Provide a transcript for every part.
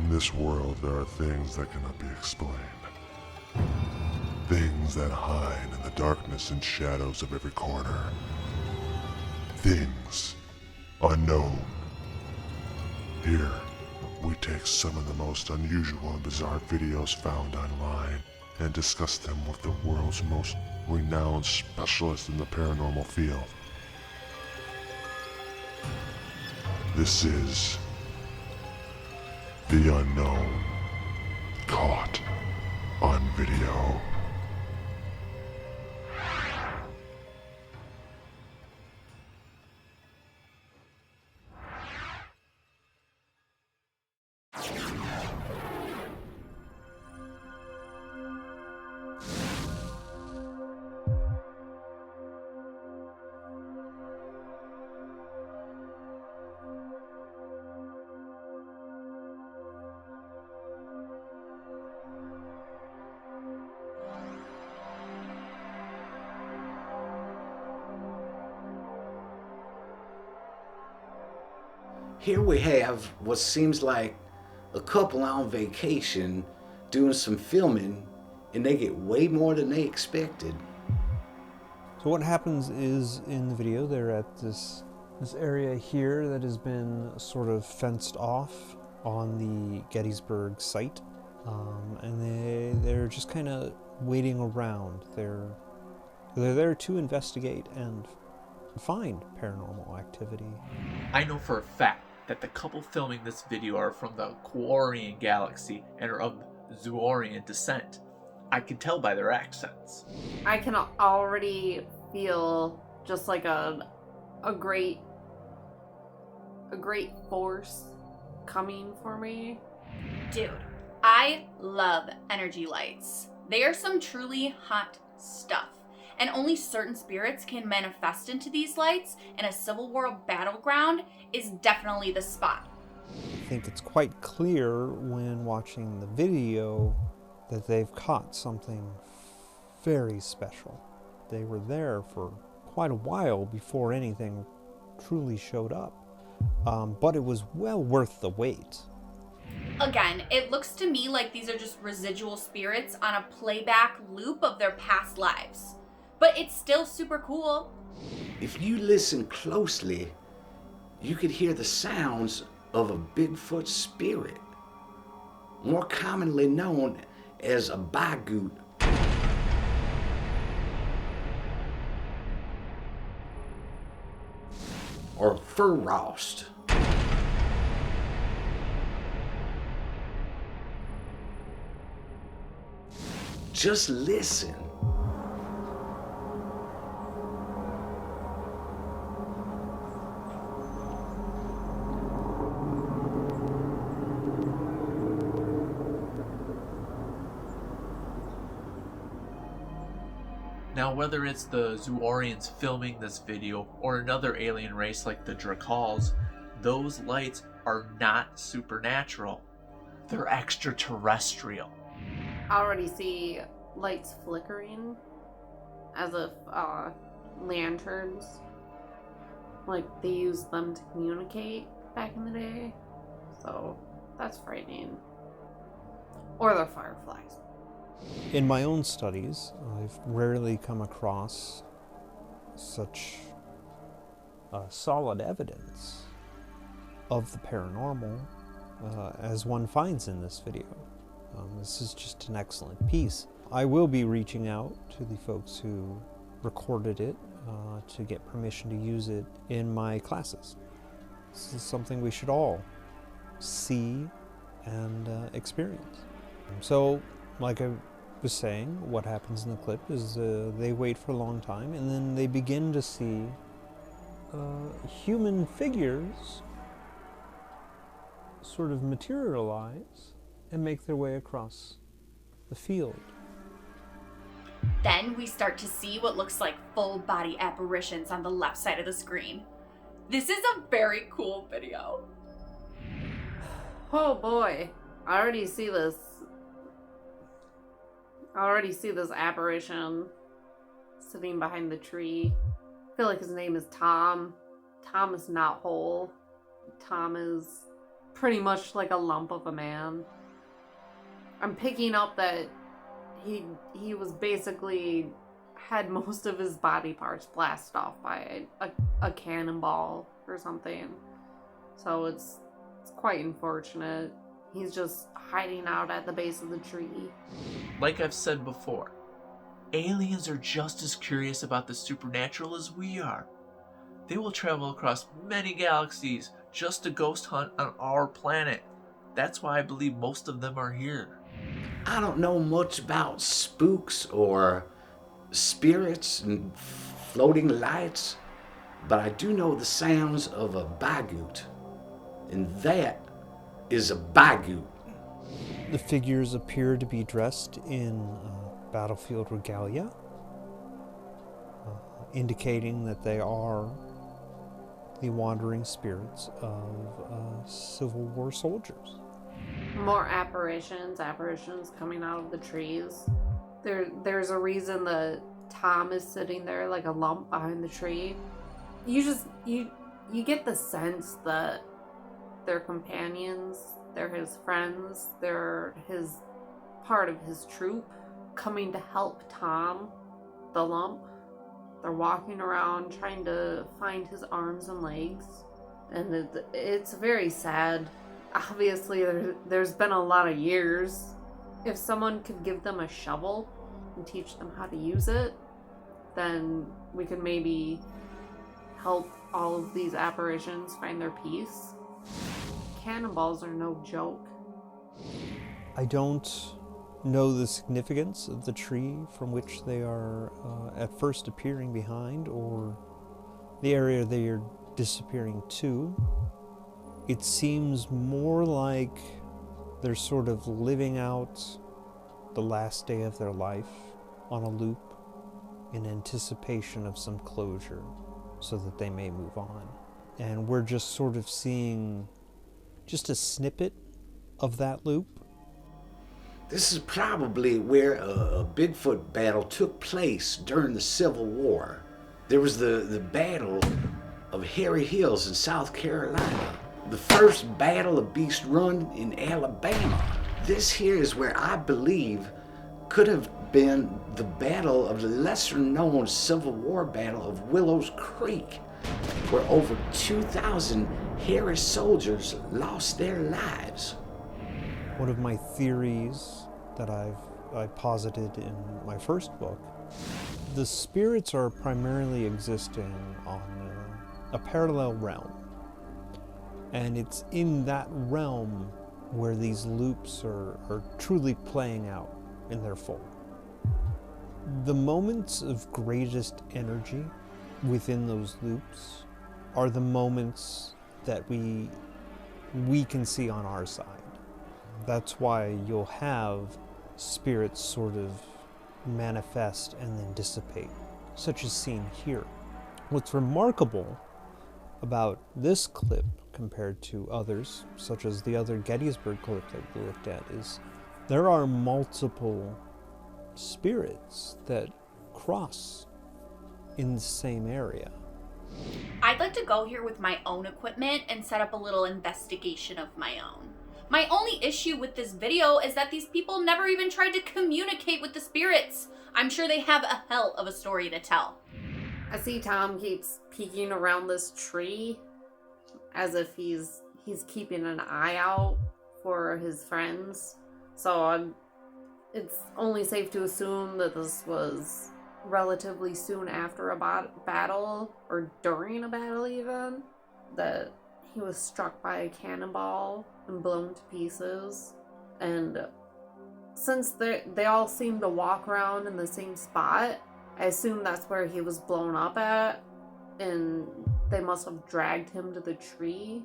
In this world, there are things that cannot be explained. Things that hide in the darkness and shadows of every corner. Things unknown. Here, we take some of the most unusual and bizarre videos found online and discuss them with the world's most renowned specialists in the paranormal field. This is The Unknown, Caught on Video. Here we have what seems like a couple on vacation doing some filming, and they get way more than they expected. So what happens is, in the video, they're at this area here that has been sort of fenced off on the Gettysburg site, and they're just kind of waiting around. They're there to investigate and find paranormal activity. I know for a fact that the couple filming this video are from the Quarian galaxy and are of Zoroarian descent. I can tell by their accents. I can already feel just like a great force coming for me. Dude, I love energy lights. They are some truly hot stuff. And only certain spirits can manifest into these lights, and a Civil War battleground is definitely the spot. I think it's quite clear when watching the video that they've caught something very special. They were there for quite a while before anything truly showed up, but it was well worth the wait. Again, it looks to me like these are just residual spirits on a playback loop of their past lives. But it's still super cool. If you listen closely, you could hear the sounds of a Bigfoot spirit, more commonly known as a Bigfoot. Or Furrost. Just listen. Now, whether it's the Zoroarians filming this video or another alien race like the Drakals, those lights are not supernatural. They're extraterrestrial. I already see lights flickering as if lanterns, like they used them to communicate back in the day. So that's frightening. Or they're fireflies. In my own studies, I've rarely come across such solid evidence of the paranormal as one finds in this video. This is just an excellent piece. I will be reaching out to the folks who recorded it to get permission to use it in my classes. This is something we should all see and experience. So, like I was saying, what happens in the clip is they wait for a long time, and then they begin to see human figures sort of materialize and make their way across the field. Then we start to see what looks like full body apparitions on the left side of the screen. This is a very cool video. Oh boy, I already see this apparition sitting behind the tree. I feel like his name is Tom. Tom is not whole. Tom is pretty much like a lump of a man. I'm picking up that he was basically had most of his body parts blasted off by a cannonball or something. So it's quite unfortunate. He's just hiding out at the base of the tree. Like I've said before, aliens are just as curious about the supernatural as we are. They will travel across many galaxies just to ghost hunt on our planet. That's why I believe most of them are here. I don't know much about spooks or spirits and floating lights, but I do know the sounds of a Bigfoot, and that is a Bigfoot. The figures appear to be dressed in battlefield regalia, indicating that they are the wandering spirits of Civil War soldiers. More apparitions coming out of the trees. There's a reason that Tom is sitting there like a lump behind the tree. You get the sense that they're companions, they're his friends, they're his part of his troop coming to help Tom, the lump. They're walking around trying to find his arms and legs, and it's very sad. Obviously, there's been a lot of years. If someone could give them a shovel and teach them how to use it, then we could maybe help all of these apparitions find their peace. Cannonballs are no joke. I don't know the significance of the tree from which they are at first appearing behind, or the area they are disappearing to. It seems more like they're sort of living out the last day of their life on a loop in anticipation of some closure so that they may move on. And we're just sort of seeing just a snippet of that loop. This is probably where a Bigfoot battle took place during the Civil War. There was the Battle of Harry Hills in South Carolina, the first Battle of Beast Run in Alabama. This here is where I believe could have been the battle of the lesser-known Civil War battle of Willows Creek, where over 2,000 Harris soldiers lost their lives. One of my theories that I posited in my first book, the spirits are primarily existing on a parallel realm. And it's in that realm where these loops are truly playing out in their full. The moments of greatest energy within those loops are the moments that we can see on our side. That's why you'll have spirits sort of manifest and then dissipate, such as seen here. What's remarkable about this clip compared to others, such as the other Gettysburg clip that we looked at, is there are multiple spirits that cross in the same area. I'd like to go here with my own equipment and set up a little investigation of my own. My only issue with this video is that these people never even tried to communicate with the spirits. I'm sure they have a hell of a story to tell. I see Tom keeps peeking around this tree as if he's keeping an eye out for his friends. So it's only safe to assume that this was relatively soon after a battle, or during a battle even, that he was struck by a cannonball and blown to pieces. And since they all seem to walk around in the same spot, I assume that's where he was blown up at, and they must have dragged him to the tree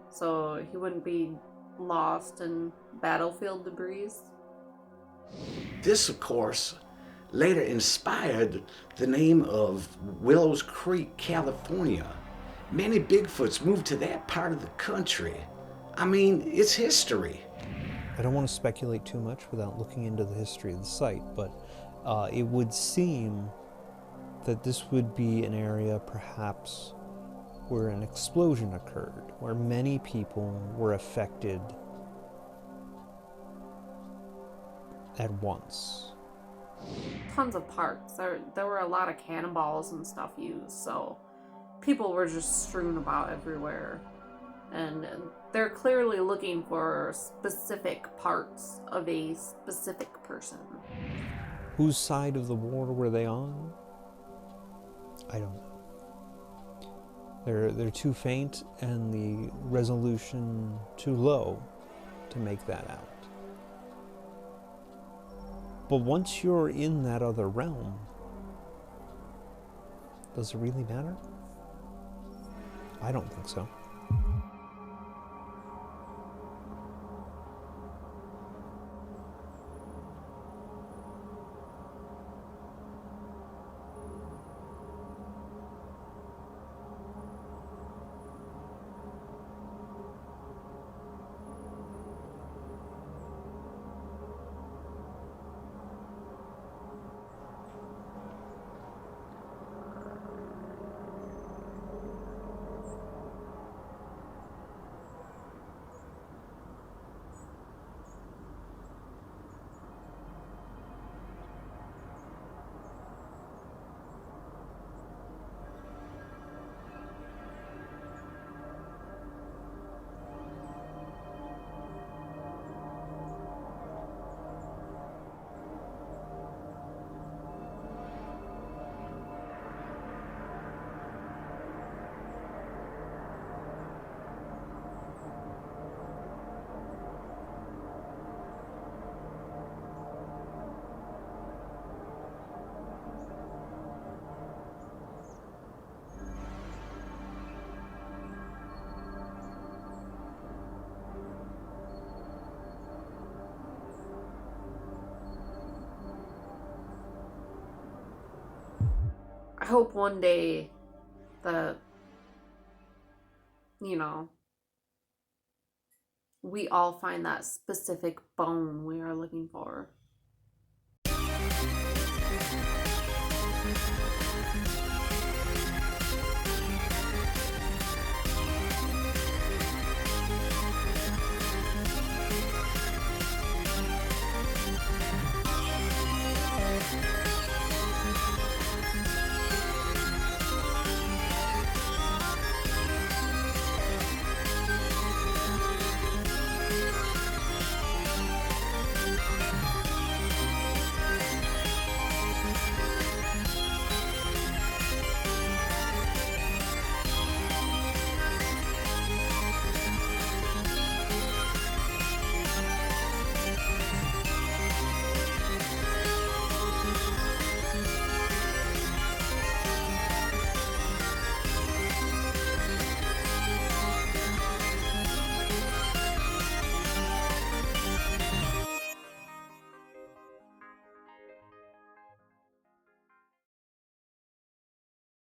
so he wouldn't be lost in battlefield debris. This, of course, later inspired the name of Willows Creek, California. Many Bigfoots moved to that part of the country. I mean, it's history. I don't want to speculate too much without looking into the history of the site, but it would seem that this would be an area perhaps where an explosion occurred, where many people were affected at once. Tons of parts. There were a lot of cannonballs and stuff used, so people were just strewn about everywhere. And they're clearly looking for specific parts of a specific person. Whose side of the war were they on? I don't know. They're too faint and the resolution too low to make that out. But once you're in that other realm, does it really matter? I don't think so. I hope one day that, you know, we all find that specific bone we are looking for.